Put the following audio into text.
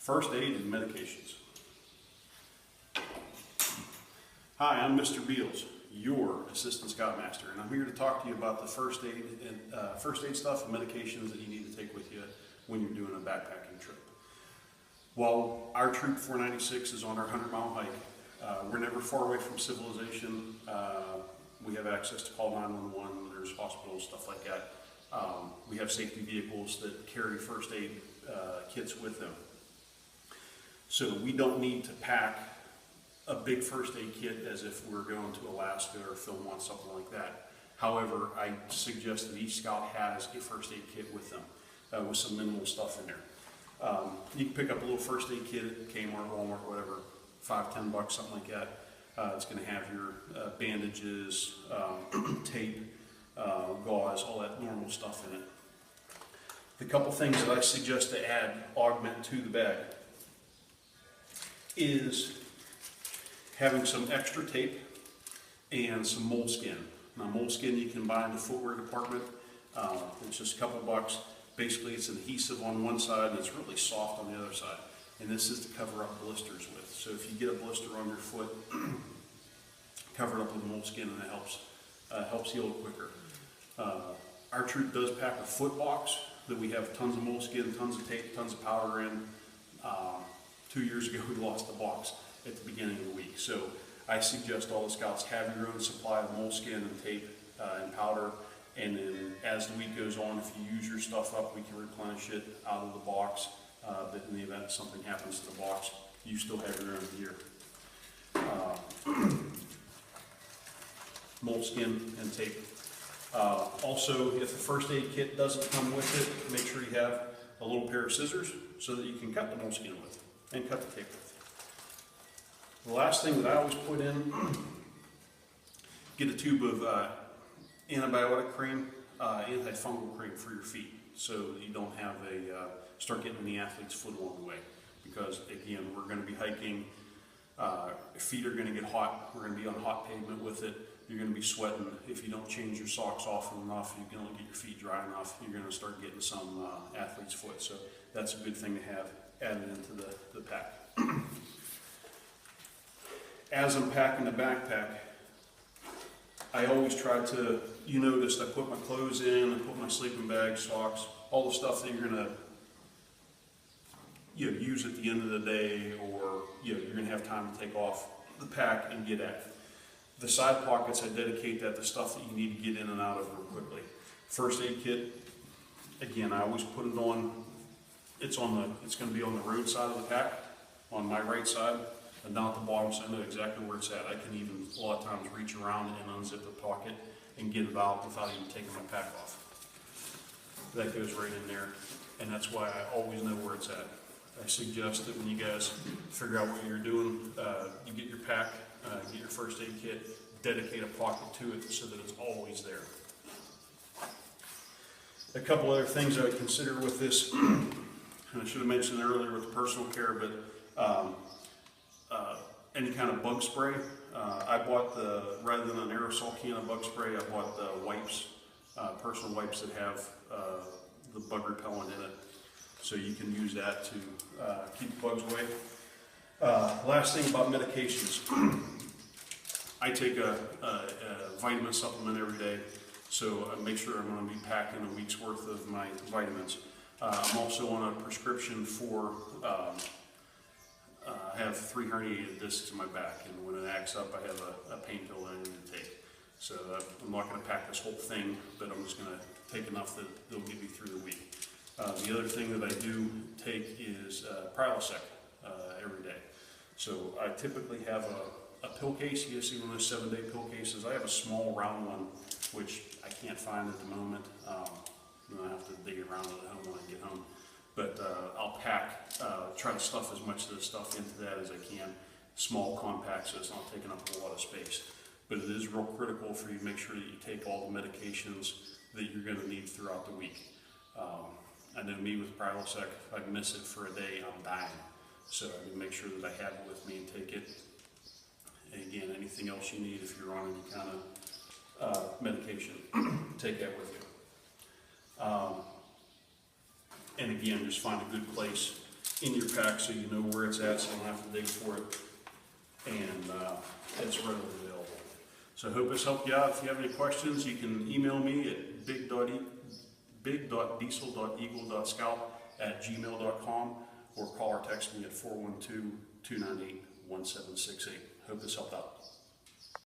First aid and medications. Hi, I'm Mr. Beals, your Assistant Scoutmaster, and I'm here to talk to you about the first aid stuff and medications that you need to take with you when you're doing a backpacking trip. While our Troop 496 is on our 100-mile hike, we're never far away from civilization. We have access to call 911, there's hospitals, stuff like that. We have safety vehicles that carry first aid kits with them. So we don't need to pack a big first aid kit as if we're going to Alaska or Philmont, something like that. However, I suggest that each scout has a first aid kit with them, with some minimal stuff in there. You can pick up a little first aid kit at Kmart, Walmart, whatever, $5–10, something like that. It's going to have your bandages, tape, gauze, all that normal stuff in it. The couple things that I suggest to augment to the bag is having some extra tape and some moleskin. Now, moleskin you can buy in the footwear department. It's just a couple bucks. Basically, it's an adhesive on one side and it's really soft on the other side. And this is to cover up blisters with. So if you get a blister on your foot, cover it up with moleskin and it helps heal quicker. Our troop does pack a foot box that we have tons of moleskin, tons of tape, tons of powder in. 2 years ago, we lost the box at the beginning of the week. So I suggest all the scouts have your own supply of moleskin and tape and powder. And then as the week goes on, if you use your stuff up, we can replenish it out of the box. But in the event something happens to the box, you still have your own gear. Moleskin and tape. Also, if the first aid kit doesn't come with it, make sure you have a little pair of scissors so that you can cut the moleskin with and cut the tape with. The last thing that I always put in, get a tube of antibiotic cream, antifungal cream for your feet, so that you don't have start getting any athlete's foot along the way. Because again, we're going to be hiking, feet are going to get hot, we're going to be on hot pavement with it, you're going to be sweating. If you don't change your socks often enough, you can only get your feet dry enough, you're going to start getting some athlete's foot. So that's a good thing to have added into the pack. As I'm packing the backpack, I always try to, you noticed I put my clothes in, I put my sleeping bag, socks, all the stuff that you're going to use at the end of the day, or you're going to have time to take off the pack and get at. The side pockets, I dedicate that to stuff that you need to get in and out of real quickly. First aid kit, again, I always put it on, it's going to be on the road side of the pack, on my right side, and down at the bottom, so I know exactly where it's at. I can even, a lot of times, reach around and unzip the pocket and get it out without even taking my pack off. That goes right in there, and that's why I always know where it's at. I suggest that when you guys figure out what you're doing, you get your pack, get your first aid kit, dedicate a pocket to it so that it's always there. A couple other things I would consider with this, and I should have mentioned earlier with personal care, but any kind of bug spray. I bought rather than an aerosol can of bug spray, I bought the wipes, personal wipes that have the bug repellent in it. So you can use that to keep bugs away. Last thing about medications. I take a vitamin supplement every day, so I make sure I'm going to be packing a week's worth of my vitamins. I'm also on a prescription for, I have 3 herniated discs in my back, and when it acts up, I have a pain pill that I need to take. So I'm not going to pack this whole thing, but I'm just going to take enough that it'll get me through the week. The other thing that I do take is Prilosec every day. So I typically have a pill case. You see one of those 7-day pill cases. I have a small round one, which I can't find at the moment. I have to dig around at home when I get home. But I'll pack, try to stuff as much of this stuff into that as I can. Small, compact, so it's not taking up a lot of space. But it is real critical for you to make sure that you take all the medications that you're going to need throughout the week. I know me with Prilosec, if I miss it for a day, I'm dying. So I need to make sure that I have it with me and take it. And again, anything else you need if you're on any kind of medication, take that with you. And again, just find a good place in your pack so you know where it's at, so you don't have to dig for it. And it's readily available. So I hope this helped you out. If you have any questions, you can email me at big.diesel.eagle.scout@gmail.com or call or text me at 412-298-1768. Hope this helped out.